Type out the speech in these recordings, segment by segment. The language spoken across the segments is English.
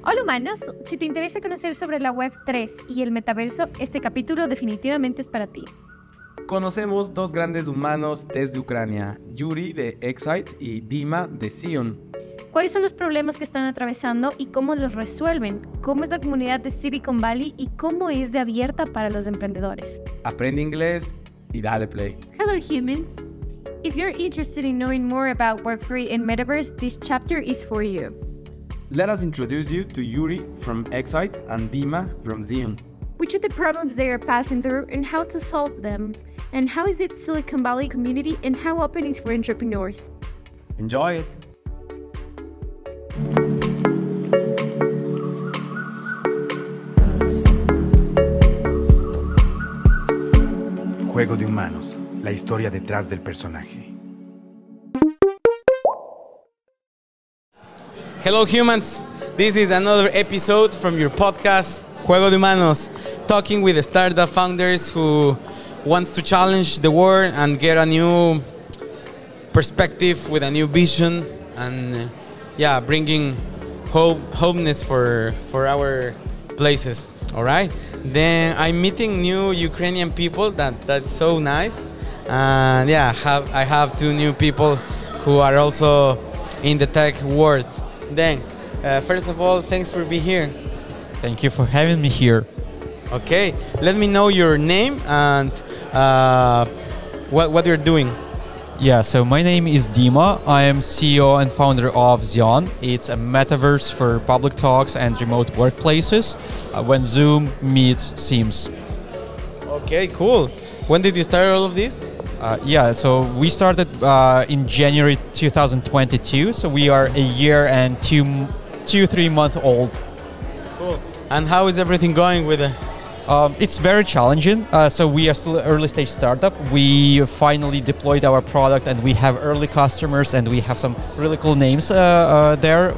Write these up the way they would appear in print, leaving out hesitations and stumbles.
Hola humanos, si te interesa conocer sobre la Web 3 y el metaverso, este capítulo definitivamente es para ti. Conocemos dos grandes humanos desde Ucrania, Iurii de XSight y DIma de Zeeon. ¿Cuáles son los problemas que están atravesando y cómo los resuelven? ¿Cómo es la comunidad de Silicon Valley y cómo es de abierta para los emprendedores? Aprende inglés y dale play. Hello humans! If you're interested in knowing more about Web3 and Metaverse, this chapter is for you. Let us introduce you to Iurii from XSight and DIma from Zeeon. Which are the problems they are passing through and how to solve them? And how is it Silicon Valley community and how open is for entrepreneurs? Enjoy it! Juego de humanos, la historia detrás del personaje. Hello humans, this is another episode from your podcast, Juego de Humanos, talking with the startup founders who wants to challenge the world and get a new perspective with a new vision and bringing hopeness for our places, all right? Then I'm meeting new Ukrainian people, that's so nice. And I have two new people who are also in the tech world. Then, first of all, thanks for being here. Thank you for having me here. Okay, let me know your name and what you're doing. Yeah, so my name is DIma. I am CEO and founder of Zeeon. It's a metaverse for public talks and remote workplaces when Zoom meets Teams. Okay, cool. When did you start all of this? So we started in January 2022, so we are a year and 3 months old. Cool. And how is everything going with it? It's very challenging. So we are still an early stage startup. We finally deployed our product and we have early customers and we have some really cool names there.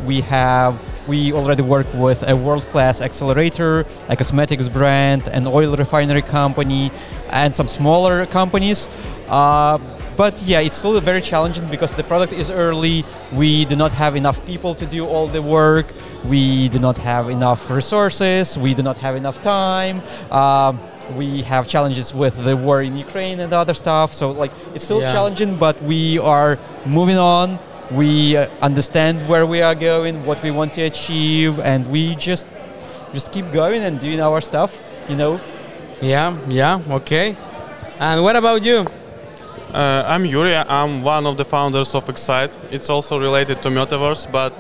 We already work with a world-class accelerator, a cosmetics brand, an oil refinery company, and some smaller companies. But it's still very challenging because the product is early. We do not have enough people to do all the work. We do not have enough resources. We do not have enough time. We have challenges with the war in Ukraine and other stuff. So it's still challenging, but we are moving on. We understand where we are going, what we want to achieve, and we just keep going and doing our stuff, Okay. And what about you? I'm Iurii. I'm one of the founders of XSight. It's also related to Metaverse, but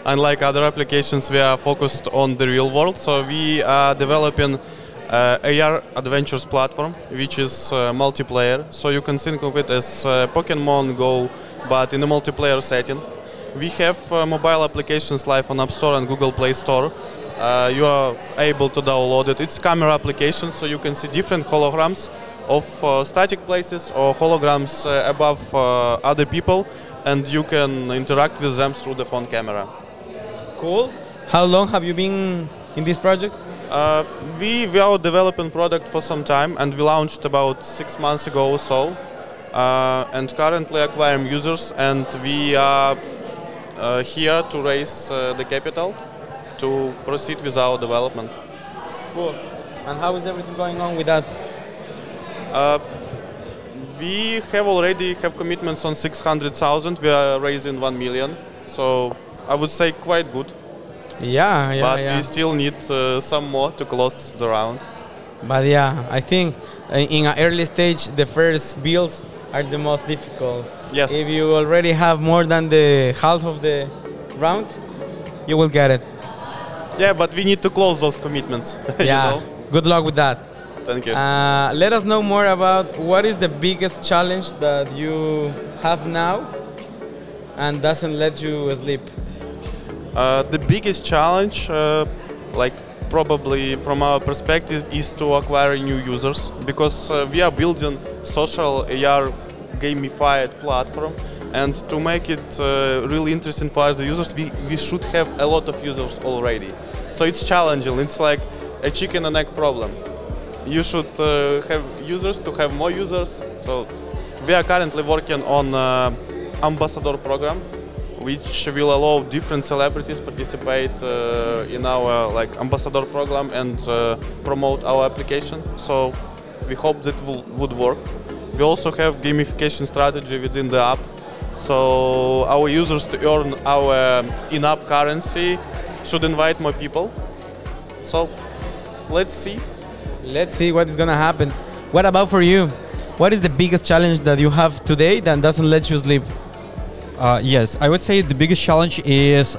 unlike other applications, we are focused on the real world. So we are developing AR adventures platform, which is multiplayer. So you can think of it as Pokemon Go, but in a multiplayer setting. We have mobile applications live on App Store and Google Play Store. You are able to download it. It's camera application, so you can see different holograms of static places or holograms above other people, and you can interact with them through the phone camera. Cool. How long have you been in this project? We are developing product for some time, and we launched about 6 months ago or so, and currently acquiring users, and we are here to raise the capital to proceed with our development. Cool. And how is everything going on with that? We already have commitments on 600,000. We are raising 1 million, so I would say quite good. But we still need some more to close the round. But I think in an early stage, the first builds are the most difficult. Yes. If you already have more than the half of the round, you will get it. Yeah, but we need to close those commitments. Good luck with that. Thank you. Let us know more about what is the biggest challenge that you have now and doesn't let you sleep. The biggest challenge, probably from our perspective, is to acquire new users, because we are building social AR gamified platform, and to make it really interesting for the users, we should have a lot of users already. So it's challenging. It's like a chicken and egg problem. You should have users to have more users. So we are currently working on ambassador program, which will allow different celebrities participate in our ambassador program and promote our application. So we hope that would work. We also have gamification strategy within the app. So our users to earn our in-app currency should invite more people. So let's see. Let's see what is gonna happen. What about for you? What is the biggest challenge that you have today that doesn't let you sleep? Yes, I would say the biggest challenge is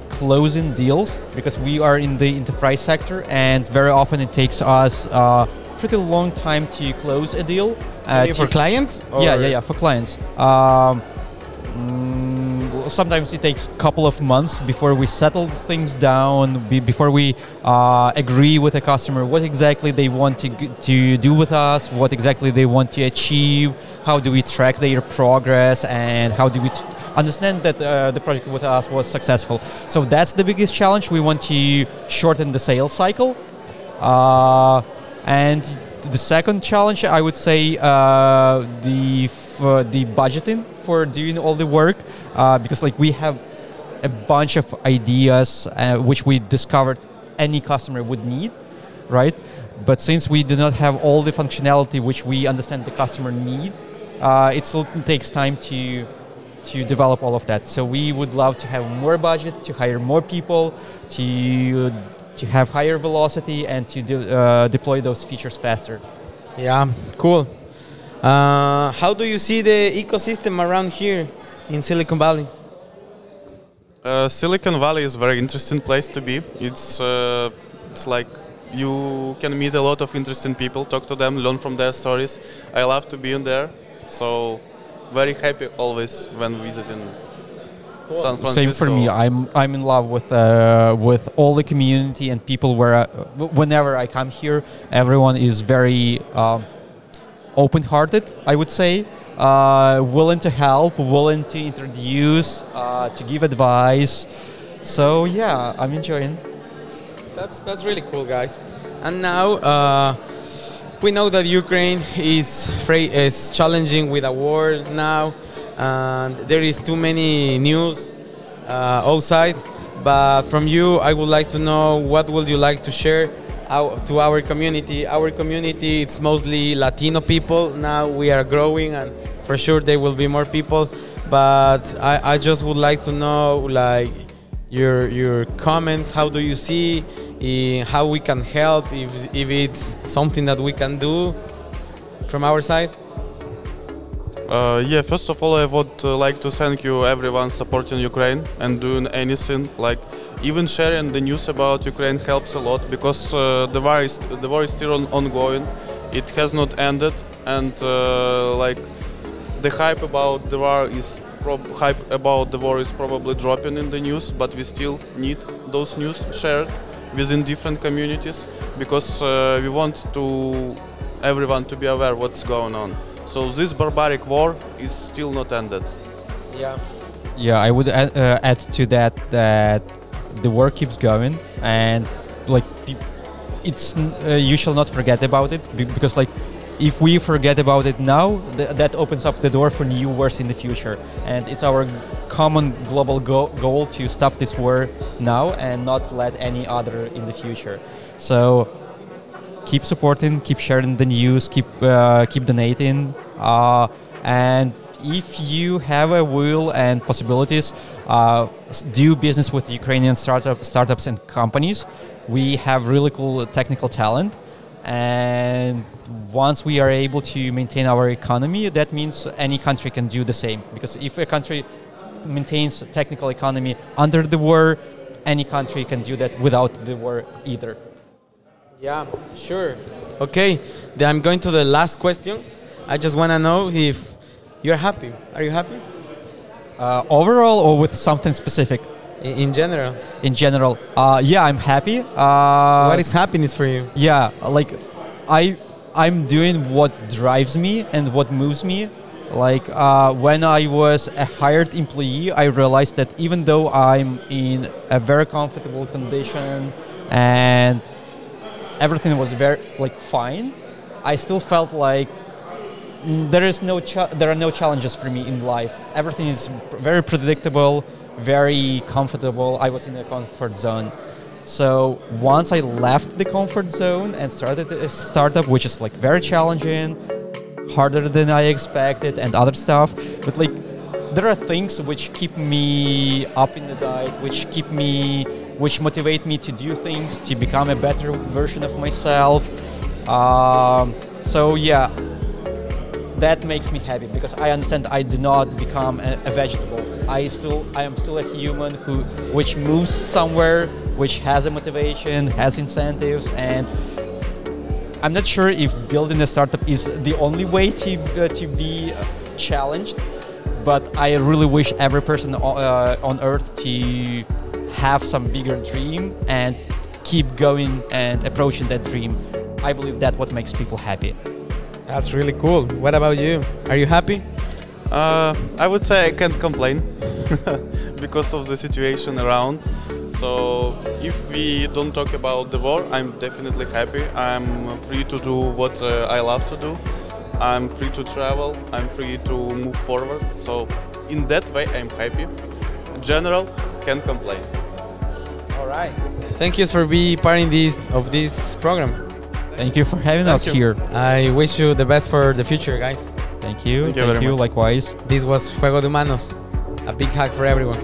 closing deals, because we are in the enterprise sector and very often it takes us pretty long time to close a deal. For clients? Or? Yeah, for clients. Sometimes it takes a couple of months before we settle things down, before we agree with the customer what exactly they want to do with us, what exactly they want to achieve, how do we track their progress, and how do we understand that the project with us was successful. So that's the biggest challenge. We want to shorten the sales cycle. And the second challenge, I would say, the budgeting for doing all the work, because we have a bunch of ideas which we discovered any customer would need, right? But since we do not have all the functionality which we understand the customer need, it still takes time to develop all of that. So we would love to have more budget, to hire more people, to have higher velocity, and to deploy those features faster. Yeah, cool. How do you see the ecosystem around here in Silicon Valley? Silicon Valley is a very interesting place to be. It's like you can meet a lot of interesting people, talk to them, learn from their stories. I love to be in there, so very happy always when visiting San Francisco. Same for me. I'm in love with all the community and people. Whenever I come here, everyone is very open-hearted, I would say, willing to help, willing to introduce, to give advice. So yeah, I'm enjoying. That's really cool, guys. And now we know that Ukraine is challenging with a war now, and there is too many news outside. But from you, I would like to know, what would you like to share to our community? Our community, it's mostly Latino people. Now we are growing, and for sure there will be more people. But I just would like to know, your comments. How do you see how we can help? If it's something that we can do from our side. Yeah, first of all, I would like to thank you everyone supporting Ukraine and doing anything, even sharing the news about Ukraine helps a lot, because the war is still ongoing. It has not ended, and the hype about the war is probably dropping in the news, but we still need those news shared within different communities, because we want everyone to be aware what's going on. So this barbaric war is still not ended. Yeah, I would add to that the war keeps going, and it's you shall not forget about it, because if we forget about it now, that opens up the door for new wars in the future. And it's our common global goal to stop this war now and not let any other in the future. So keep supporting, keep sharing the news, keep donating, and if you have a will and possibilities, do business with Ukrainian startups and companies. We have really cool technical talent, and once we are able to maintain our economy, that means any country can do the same. Because if a country maintains technical economy under the war, any country can do that without the war either. Yeah, sure. Okay, then I'm going to the last question. I just want to know if you're happy. Are you happy? Overall, or with something specific? In general. In general, yeah, I'm happy. What is happiness for you? Yeah, I'm doing what drives me and what moves me. When I was a hired employee, I realized that even though I'm in a very comfortable condition and everything was very fine, I still felt like there are no challenges for me in life. Everything is very predictable. very comfortable. I was in a comfort zone. So once I left the comfort zone and started a startup, which is like very challenging, harder than I expected, and other stuff, but like there are things which keep me up in the night, which motivate me to do things, to become a better version of myself. So yeah, that makes me happy because I understand I do not become a vegetable. I am still a human which moves somewhere, which has a motivation, has incentives, and I'm not sure if building a startup is the only way to be challenged, but I really wish every person on earth to have some bigger dream and keep going and approaching that dream. I believe that's what makes people happy. That's really cool. What about you? Are you happy? I would say I can't complain because of the situation around. So if we don't talk about the war, I'm definitely happy. I'm free to do what I love to do. I'm free to travel. I'm free to move forward. So in that way, I'm happy. In general, can't complain. All right. Thank you for being part of this program. Thank you for having us here. I wish you the best for the future, guys. Thank you. Thank you very much. Likewise. This was Juego de Humanos. A big hug for everyone.